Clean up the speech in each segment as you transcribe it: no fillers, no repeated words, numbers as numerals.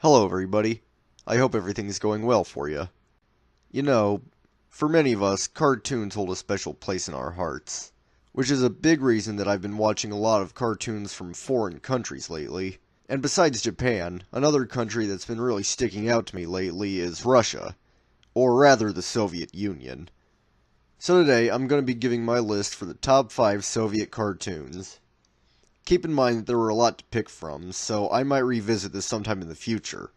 Hello, everybody. I hope everything's going well for you. You know, for many of us, cartoons hold a special place in our hearts, which is a big reason that I've been watching a lot of cartoons from foreign countries lately. And besides Japan, another country that's been really sticking out to me lately is Russia, or rather the Soviet Union. So today, I'm going to be giving my list for the top 5 Soviet cartoons. Keep in mind that there were a lot to pick from, so I might revisit this sometime in the future.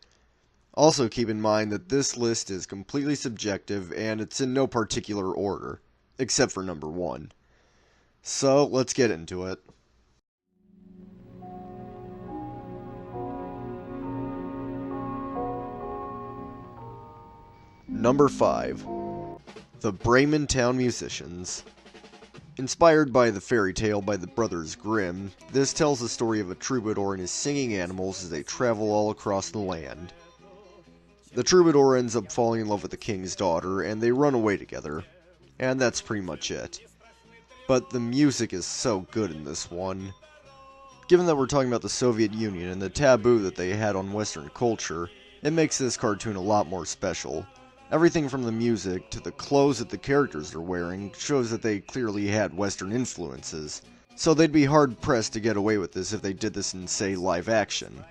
Also keep in mind that this list is completely subjective and it's in no particular order, except for number 1. So let's get into it. Number 5. The Bremen Town Musicians. Inspired by the fairy tale by the Brothers Grimm, this tells the story of a troubadour and his singing animals as they travel all across the land. The troubadour ends up falling in love with the king's daughter, and they run away together. And that's pretty much it. But the music is so good in this one. Given that we're talking about the Soviet Union and the taboo that they had on Western culture, it makes this cartoon a lot more special. Everything from the music to the clothes that the characters are wearing shows that they clearly had Western influences, so they'd be hard-pressed to get away with this if they did this in, say, live action.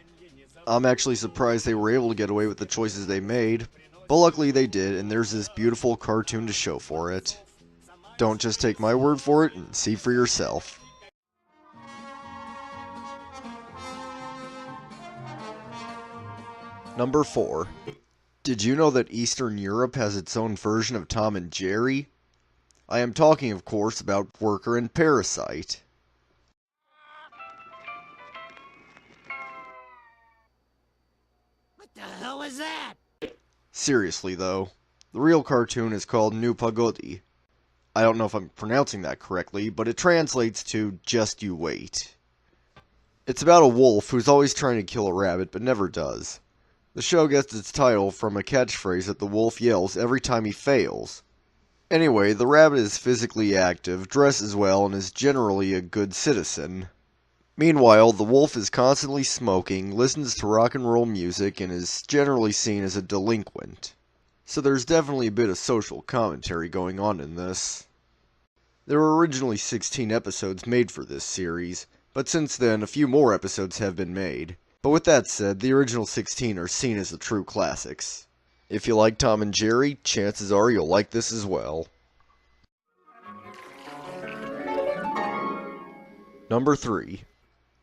I'm actually surprised they were able to get away with the choices they made, but luckily they did, and there's this beautiful cartoon to show for it. Don't just take my word for it, and see for yourself. Number 4. Did you know that Eastern Europe has its own version of Tom and Jerry? I am talking, of course, about Worker and Parasite. What the hell was that? Seriously, though, the real cartoon is called Nu Pogodi. I don't know if I'm pronouncing that correctly, but it translates to Just You Wait. It's about a wolf who's always trying to kill a rabbit, but never does. The show gets its title from a catchphrase that the wolf yells every time he fails. Anyway, the rabbit is physically active, dresses well, and is generally a good citizen. Meanwhile, the wolf is constantly smoking, listens to rock and roll music, and is generally seen as a delinquent. So there's definitely a bit of social commentary going on in this. There were originally 16 episodes made for this series, but since then a few more episodes have been made. But with that said, the original 16 are seen as the true classics. If you like Tom and Jerry, chances are you'll like this as well. Number 3.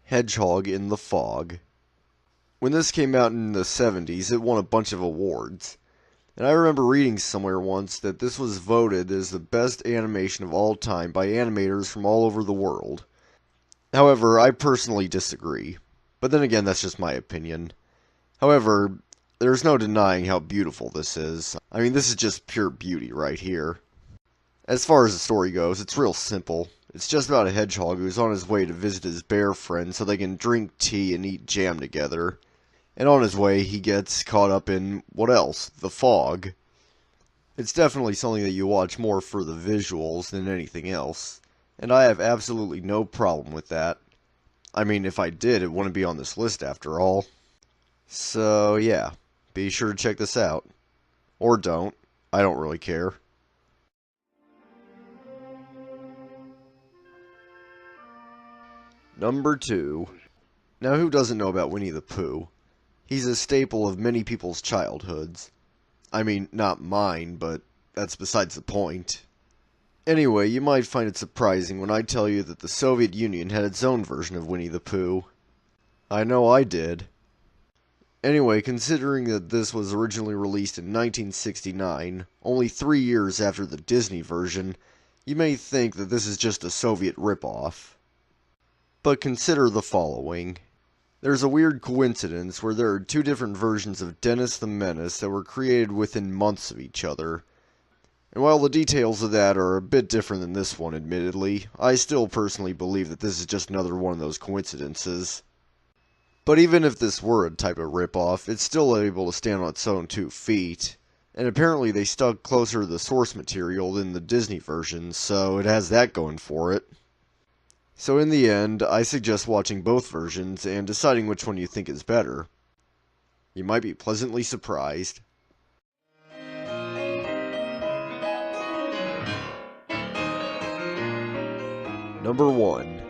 Hedgehog in the Fog. When this came out in the 70s, it won a bunch of awards. And I remember reading somewhere once that this was voted as the best animation of all time by animators from all over the world. However, I personally disagree. But then again, that's just my opinion. However, there's no denying how beautiful this is. I mean, this is just pure beauty right here. As far as the story goes, it's real simple. It's just about a hedgehog who's on his way to visit his bear friend so they can drink tea and eat jam together. And on his way, he gets caught up in, what else? The fog. It's definitely something that you watch more for the visuals than anything else. And I have absolutely no problem with that. I mean, if I did, it wouldn't be on this list after all. So, yeah, be sure to check this out. Or don't. I don't really care. Number 2. Now, who doesn't know about Winnie the Pooh? He's a staple of many people's childhoods. I mean, not mine, but that's besides the point. Anyway, you might find it surprising when I tell you that the Soviet Union had its own version of Winnie the Pooh. I know I did. Anyway, considering that this was originally released in 1969, only 3 years after the Disney version, you may think that this is just a Soviet ripoff. But consider the following. There's a weird coincidence where there are 2 different versions of Dennis the Menace that were created within months of each other. And while the details of that are a bit different than this one, admittedly, I still personally believe that this is just another one of those coincidences. But even if this were a type of ripoff, it's still able to stand on its own 2 feet. And apparently they stuck closer to the source material than the Disney version, so it has that going for it. So in the end, I suggest watching both versions and deciding which one you think is better. You might be pleasantly surprised. Number 1.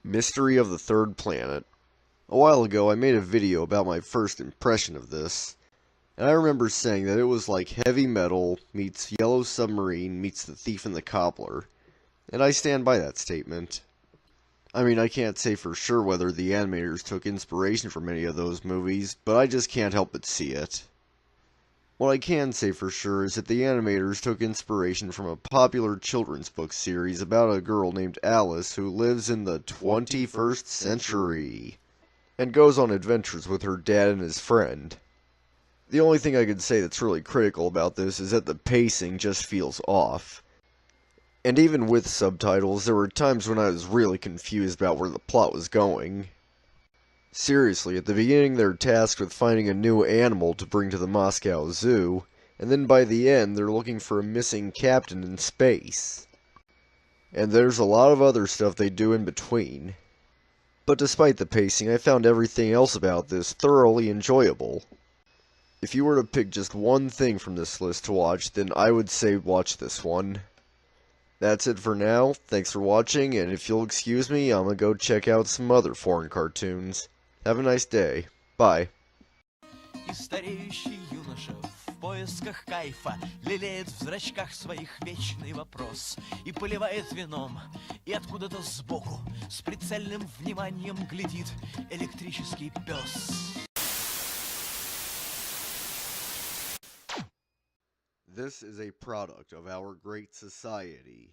Mystery of the Third Planet. A while ago I made a video about my first impression of this, and I remember saying that it was like Heavy Metal meets Yellow Submarine meets The Thief and the Cobbler, and I stand by that statement. I mean, I can't say for sure whether the animators took inspiration from any of those movies, but I just can't help but see it. What I can say for sure is that the animators took inspiration from a popular children's book series about a girl named Alice who lives in the 21st century and goes on adventures with her dad and his friend. The only thing I could say that's really critical about this is that the pacing just feels off. And even with subtitles, there were times when I was really confused about where the plot was going. Seriously, at the beginning they're tasked with finding a new animal to bring to the Moscow Zoo, and then by the end they're looking for a missing captain in space. And there's a lot of other stuff they do in between. But despite the pacing, I found everything else about this thoroughly enjoyable. If you were to pick just one thing from this list to watch, then I would say watch this one. That's it for now, thanks for watching, and if you'll excuse me, I'm gonna go check out some other foreign cartoons. Have a nice day. Bye. И стареющий юноша в поисках кайфа лелеет в зрачках своих вечный вопрос и поливает вином, и откуда-то сбоку с прицельным вниманием глядит электрический пес. This is a product of our great society.